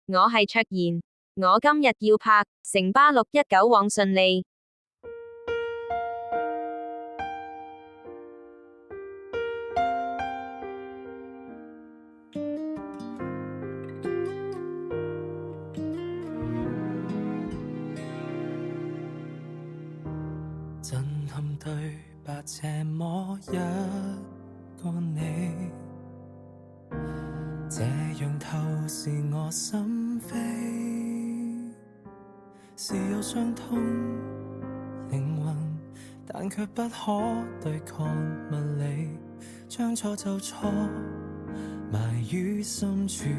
我係卓妍，我今日要拍城巴619往順利。震撼對白這麼一個你，這樣透視我心扉，是有傷痛靈魂，但卻不可對抗物理，將錯就錯，埋於深處起。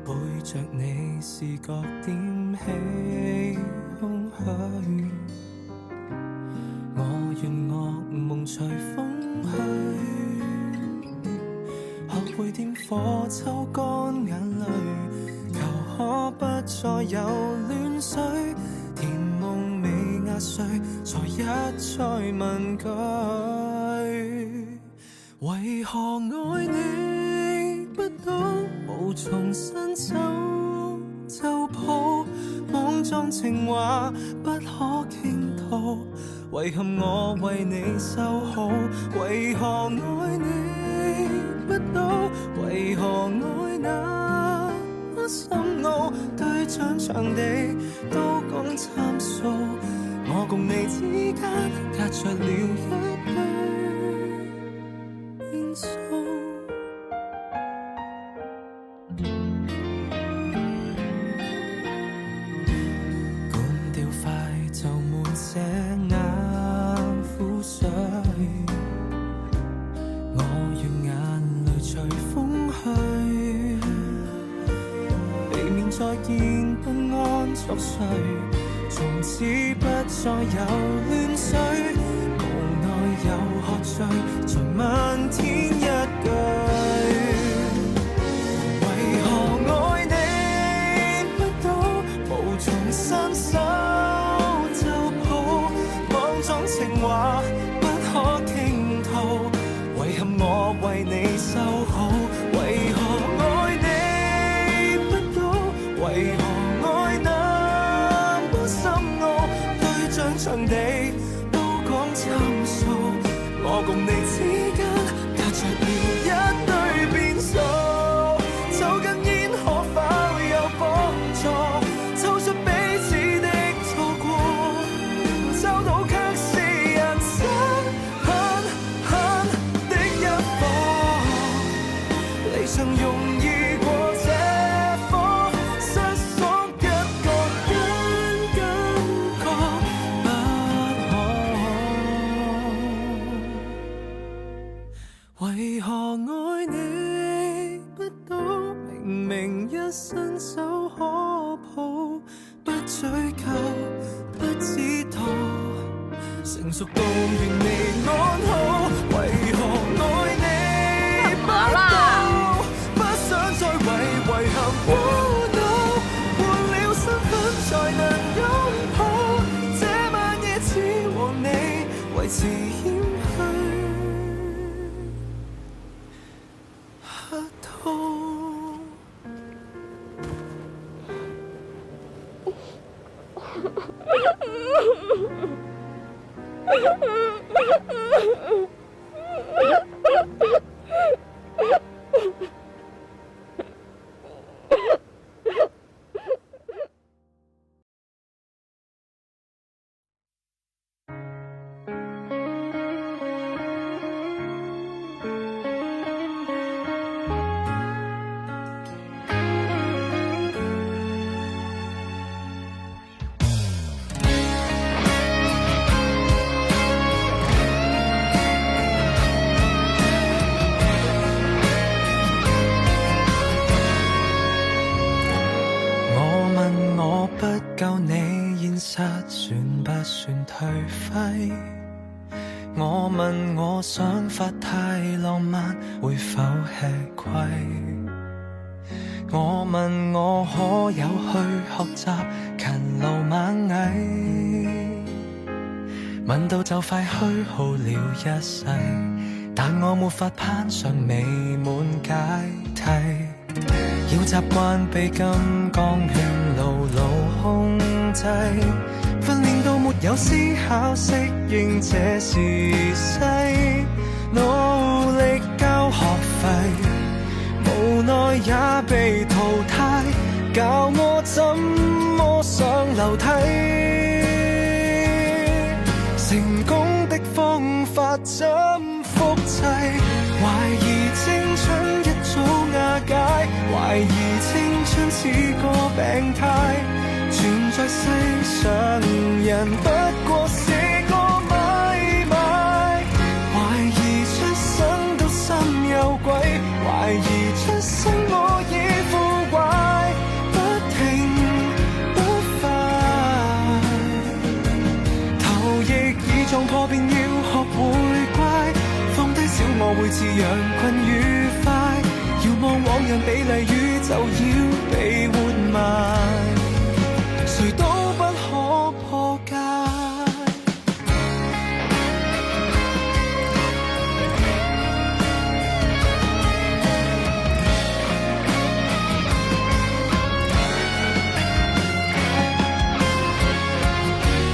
背着你視覺點起空虛，我願噩夢隨風去，學會點火抽乾眼淚，求可不再有亂水，甜夢未壓碎，才一再問句，為何愛你不懂無從伸手就抱，莽撞情話不可傾吐，遺憾我為你修好，為何愛你不到，為何愛那麼深奧，對象場地都講參數，我共你之間隔着了一堆變數。這眼苦水，我願眼淚隨風去，避免再見不安作祟，從此不再有亂水，無奈又喝醉，才問天一句，為何愛你不到，無從伸手情話不可傾吐，遺憾我為你修好，為何愛你不到，為何愛那麼深奧，對象場地都講參數，我共你之間隔着了一堆變數，抽根煙可否有幫助，抽出彼此的錯過，找到曾容易過這科，失所一個根覺不可，為何愛你不到，明明一伸手可抱，不追究不知道，成熟到願你安好，為何愛你不到，再為遺憾苦惱，換了身份才能擁抱，這晚夜只和你維持謙虛客套。夠你現實算不算頹廢？我問我想法太浪漫，會否吃虧？我問我可有去學習勤勞螞蟻？問到就快虛耗了一世，但我沒法攀上美滿階梯，要習慣被金剛圈牢牢控制，訓練到沒有思考適應這時勢，努力交學費，無奈也被淘汰，教我怎麼上樓梯，成功的方法怎複製，懷疑青春一早瓦解，懷疑青春似個病態，存在世上人不過是個買賣，懷疑出生到心有鬼，懷疑出生我已腐壞，不停不快，頭亦已撞破便要學會乖，放低小我會似羊群愉快，遙望往日比例宇宙要被活埋，誰都不可破解。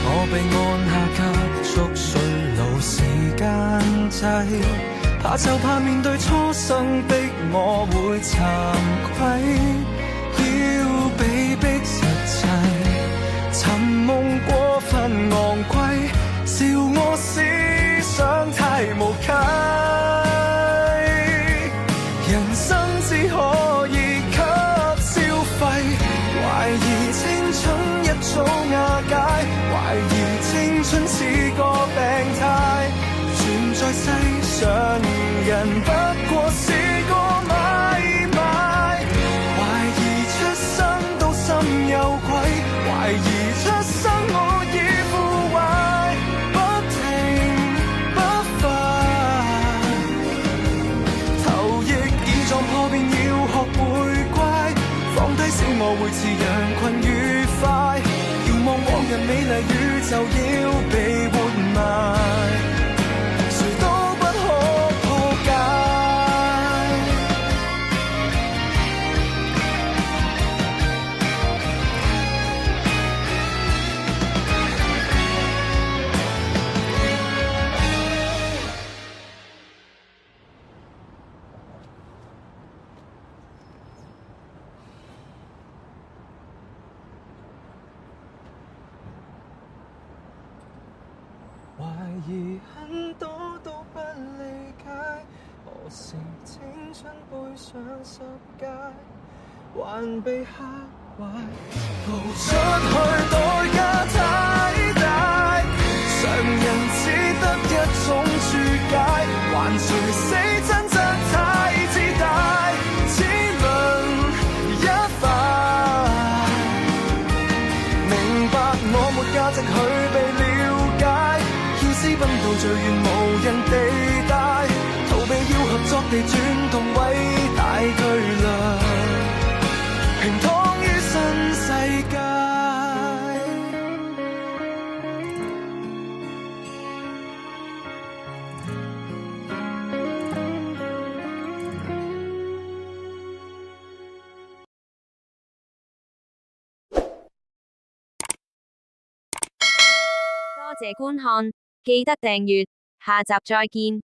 我被按下急速衰老時間掣，怕就怕面對初生的我會慚愧，要被逼實際，尋夢過分昂貴，笑我思想太無稽，人生只可以給消費，懷疑青春一早瓦解，懷疑青春似個病態，存在世上人不過是個買賣，懷疑出生到心有愧，懷疑出生我已腐壞，不停不快，頭亦已撞破便要學會乖，放低小我會似羊群愉快，遙望往日美麗宇宙要被活埋，誰都不可破解。懷疑很多都不理解，何時青春背上十屆，還被嚇壞，逃出去代價太大，常人只得一種注解，還誰死真真太自大，只論一塊，明白我沒價值去被了解，私奔到最遠無人地帶，逃避要合作地轉動偉大巨輪，平躺於新世界。多謝觀看，記得訂閱，下集再見。